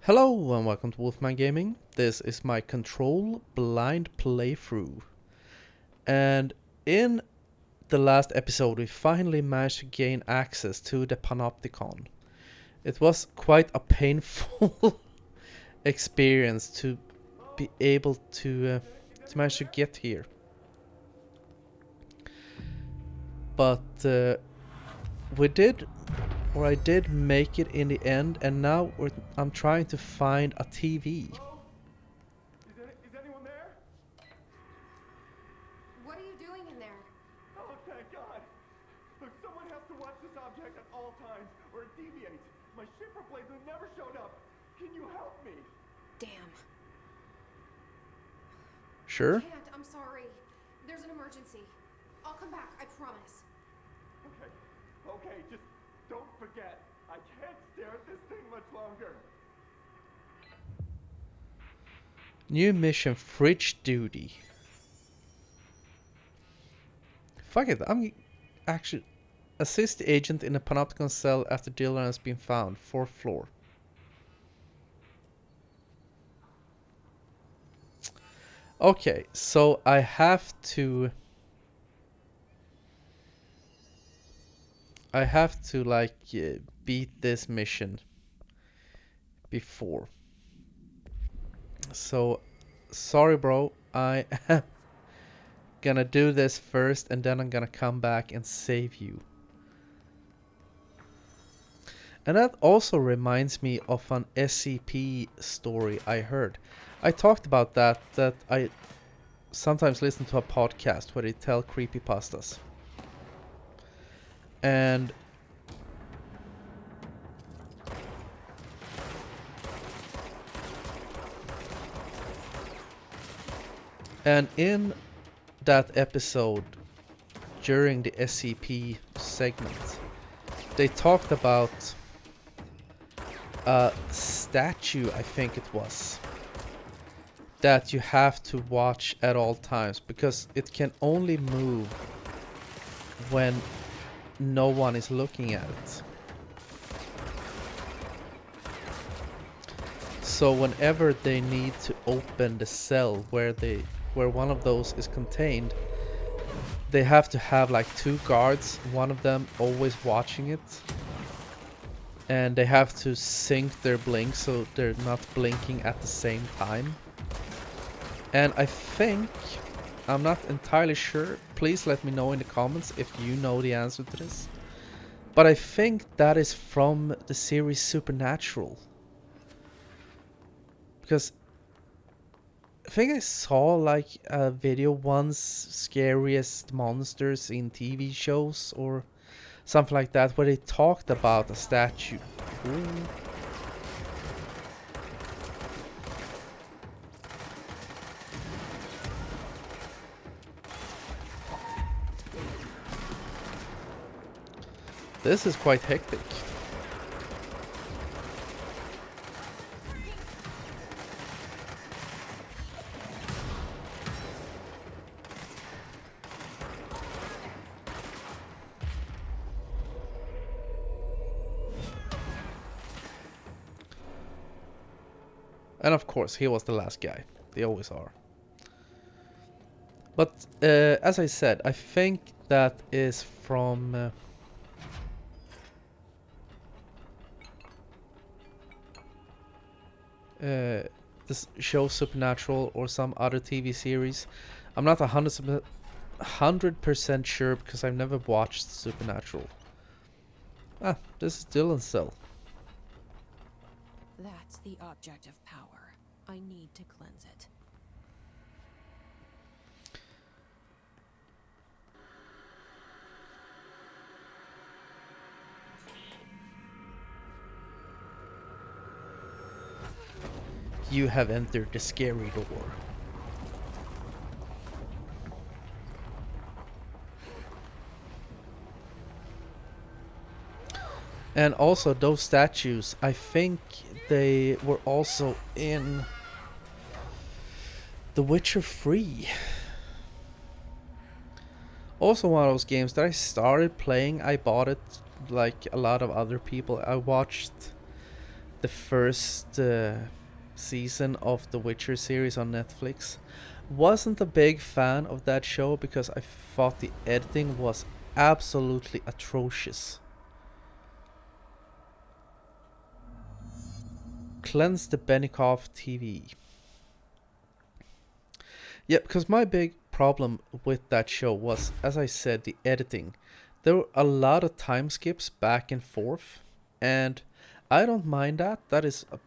Hello and welcome to Wolfman Gaming. This is my Control blind playthrough. And in the last episode we finally managed to gain access to the Panopticon. It was quite a painful experience to be able to manage to get here. But I did make it in the end, and now I'm trying to find a TV. Is anyone there? What are you doing in there? Oh, thank God. Look, someone has to watch this object at all times, or it deviates. My shipper blades have never showed up. Can you help me? Damn. Sure. I can't, I'm sorry. There's an emergency. I'll come back, I promise. Okay, just don't forget. I can't stare at this thing much longer. New mission, fridge duty. Fuck it, I'm actually assist the agent in a panopticon cell after Dylan has been found. 4th floor. Okay, so I have to like beat this mission before. So sorry bro, I am gonna do this first and then I'm gonna come back and save you. And that also reminds me of an SCP story I heard. I talked about that I sometimes listen to a podcast where they tell creepypastas. And in that episode, during the SCP segment, they talked about a statue, I think it was, that you have to watch at all times because it can only move when no one is looking at it. So whenever they need to open the cell where one of those is contained, they have to have like 2 guards, one of them always watching it. And they have to sync their blink so they're not blinking at the same time. And I think, I'm not entirely sure, please let me know in the comments if you know the answer to this. But I think that is from the series Supernatural. Because I think I saw like a video once, scariest monsters in TV shows or something like that, where they talked about a statue. Ooh. This is quite hectic. And of course, he was the last guy. They always are. But as I said, I think that is from this show Supernatural or some other TV series. I'm not 100% sure because I've never watched Supernatural. Ah, this is Dylan's cell. That's the object of power. I need to cleanse it. You have entered the scary door. And also those statues, I think they were also in The Witcher 3. Also one of those games that I started playing, I bought it like a lot of other people. I watched the first season of the Witcher series on Netflix. Wasn't a big fan of that show because I thought the editing was absolutely atrocious. Cleanse the Benikoff TV. Yeah, because my big problem with that show was, as I said, the editing. There were a lot of time skips back and forth, and I don't mind that. That is a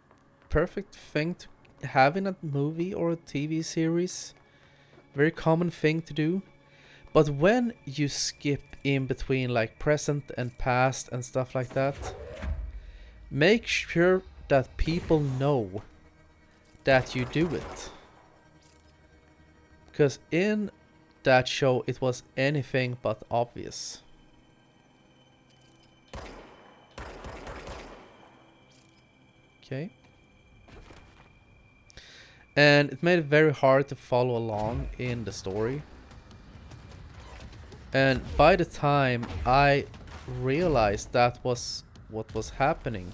perfect thing to have in a movie or a TV series. Very common thing to do. But when you skip in between like present and past and stuff like that, make sure that people know that you do it. Because in that show it was anything but obvious. Okay. And it made it very hard to follow along in the story. And by the time I realized that was what was happening,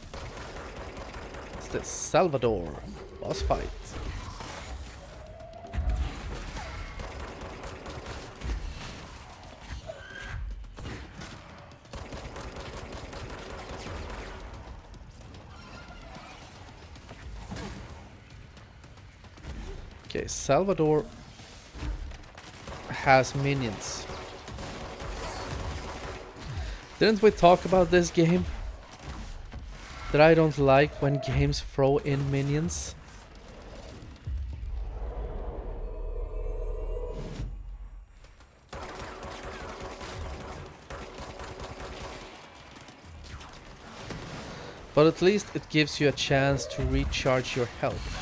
it's the Salvador boss fight. Okay, Salvador has minions. Didn't we talk about this game? That I don't like when games throw in minions. But at least it gives you a chance to recharge your health.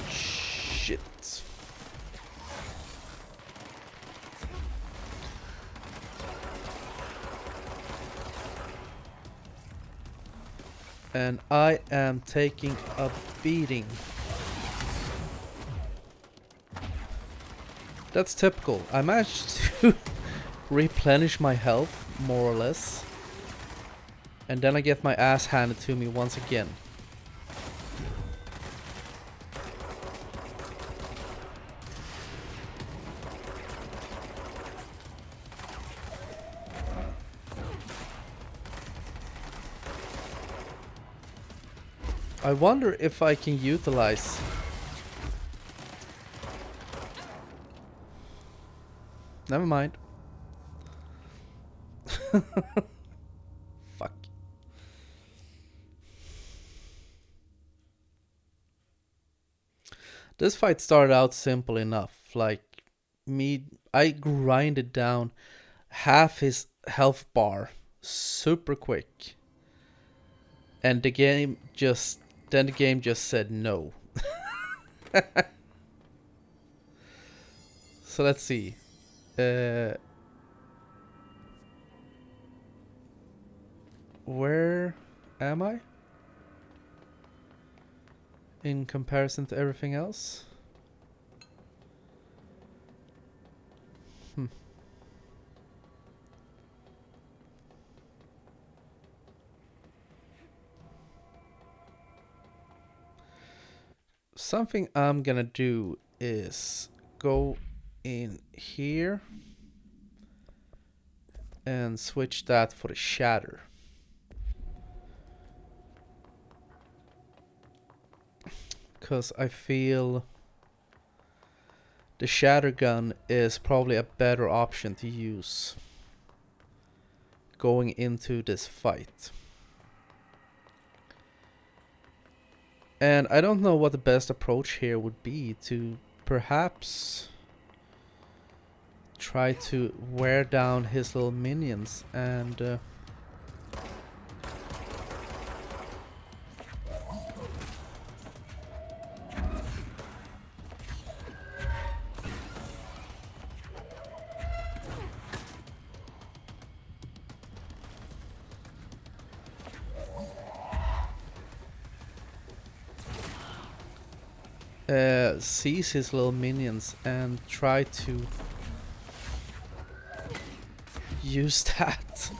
Shit. And I am taking a beating. That's typical. I managed to replenish my health, more or less. And then I get my ass handed to me once again. I wonder if I can utilize... Never mind. Fuck. This fight started out simple enough. Like, I grinded down half his health bar super quick. And the game just said no. So let's see. Where am I? In comparison to everything else? Something I'm gonna do is go in here and switch that for the shatter. Because I feel the shatter gun is probably a better option to use going into this fight. And I don't know what the best approach here would be to perhaps try to wear down his little minions and seize his little minions and try to use that.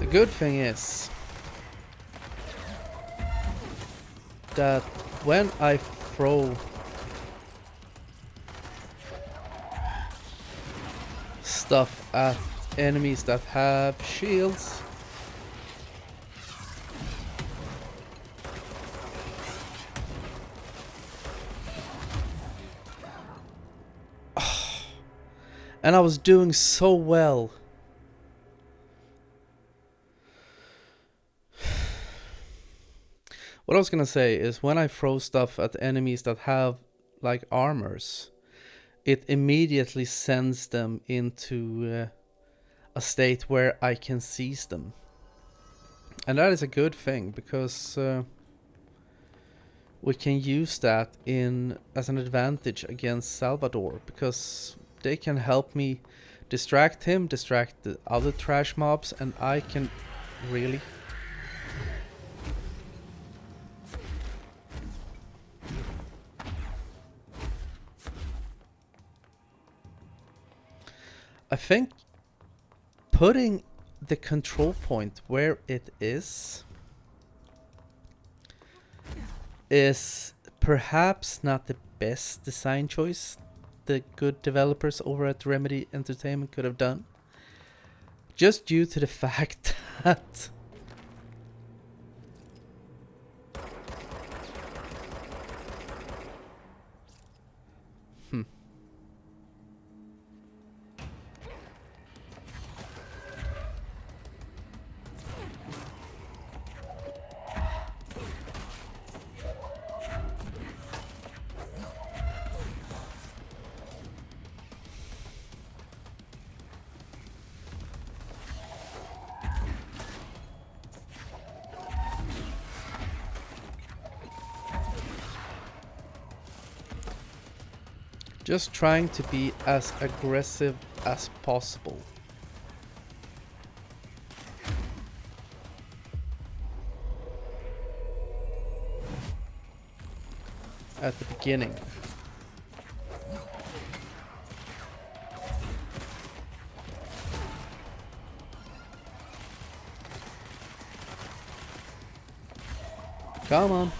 The good thing is that when I throw stuff at enemies that have shields, and I was doing so well. What I was gonna say is when I throw stuff at enemies that have like armors, it immediately sends them into a state where I can seize them. And that is a good thing because we can use that in as an advantage against Salvador, because they can help me distract him, distract the other trash mobs, and I can really... I think putting the control point where it is perhaps not the best design choice the good developers over at Remedy Entertainment could have done. Just due to the fact that just trying to be as aggressive as possible. At the beginning. Come on.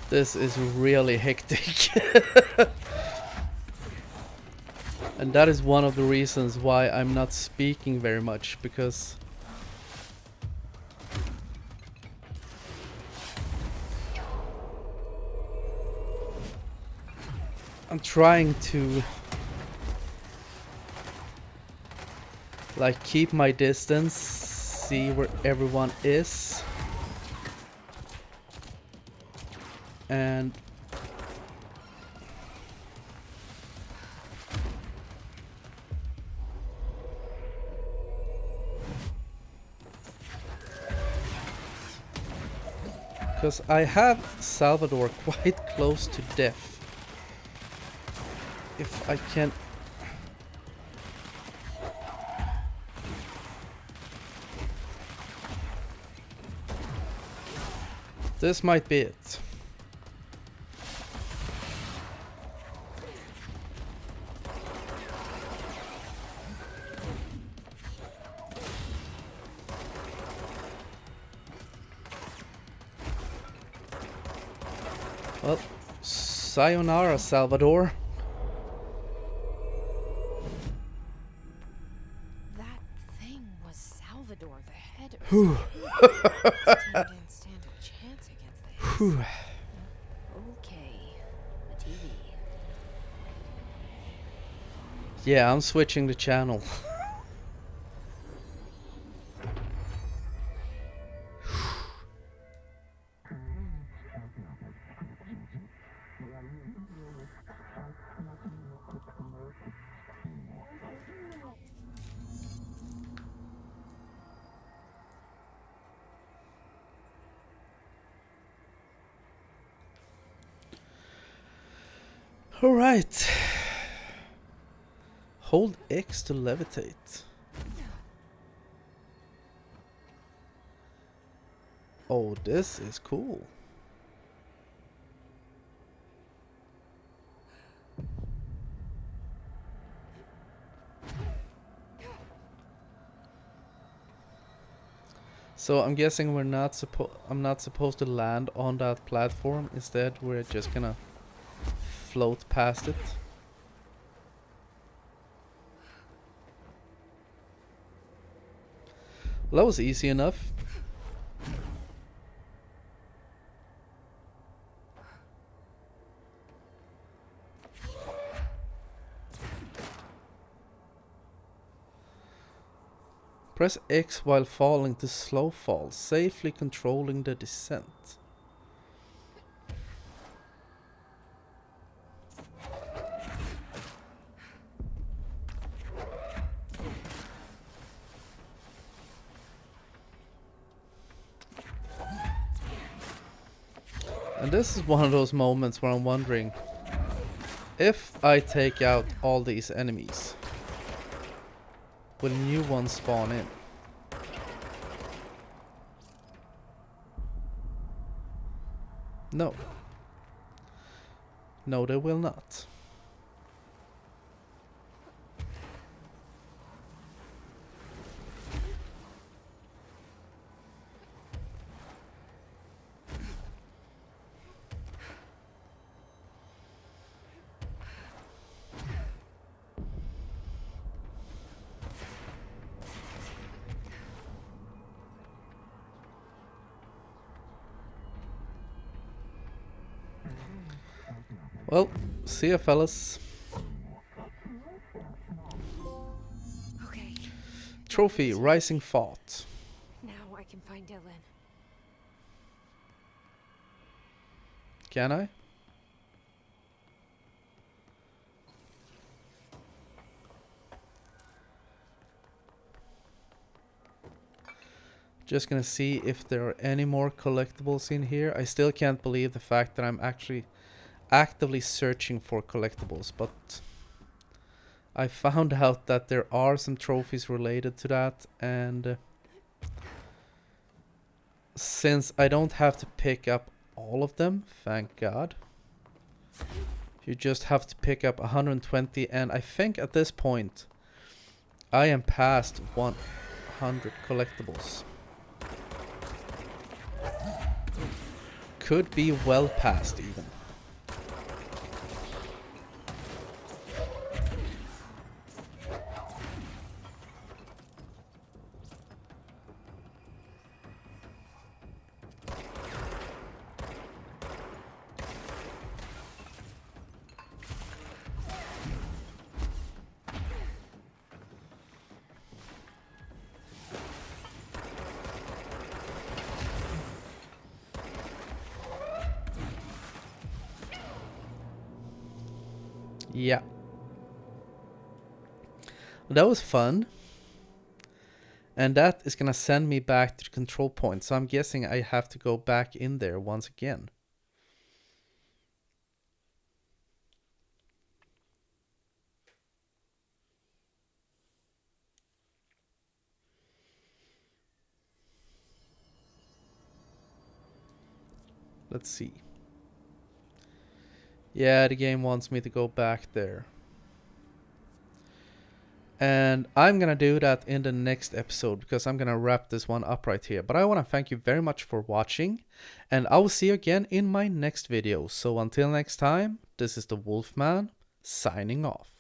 This is really hectic. And that is one of the reasons why I'm not speaking very much, because I'm trying to like keep my distance, see where everyone is, and because I have Salvador quite close to death. If I can... This might be it. Well, sayonara, Salvador. That thing was Salvador, the head of Whew. didn't stand a chance against this. Whew. Okay, the TV. Yeah, I'm switching the channel. All right. Hold X to levitate. Oh, this is cool. So I'm guessing I'm not supposed to land on that platform. Instead, we're just gonna float past it. Well, that was easy enough. Press X while falling to slow fall, safely controlling the descent. And this is one of those moments where I'm wondering, if I take out all these enemies, will new ones spawn in? No. No, they will not. Well, see ya, fellas. Okay. Trophy, Rising Fought. Now I can find Dylan. Can I? Just gonna see if there are any more collectibles in here. I still can't believe the fact that I'm actually actively searching for collectibles, but I found out that there are some trophies related to that, and since I don't have to pick up all of them, thank God, you just have to pick up 120, and I think at this point I am past 100 collectibles. Could be well past even. Yeah. That was fun. And that is gonna send me back to the control point. So I'm guessing I have to go back in there once again. Let's see. Yeah, the game wants me to go back there. And I'm gonna do that in the next episode because I'm gonna wrap this one up right here. But I want to thank you very much for watching, and I will see you again in my next video. So until next time, this is the Wolfman signing off.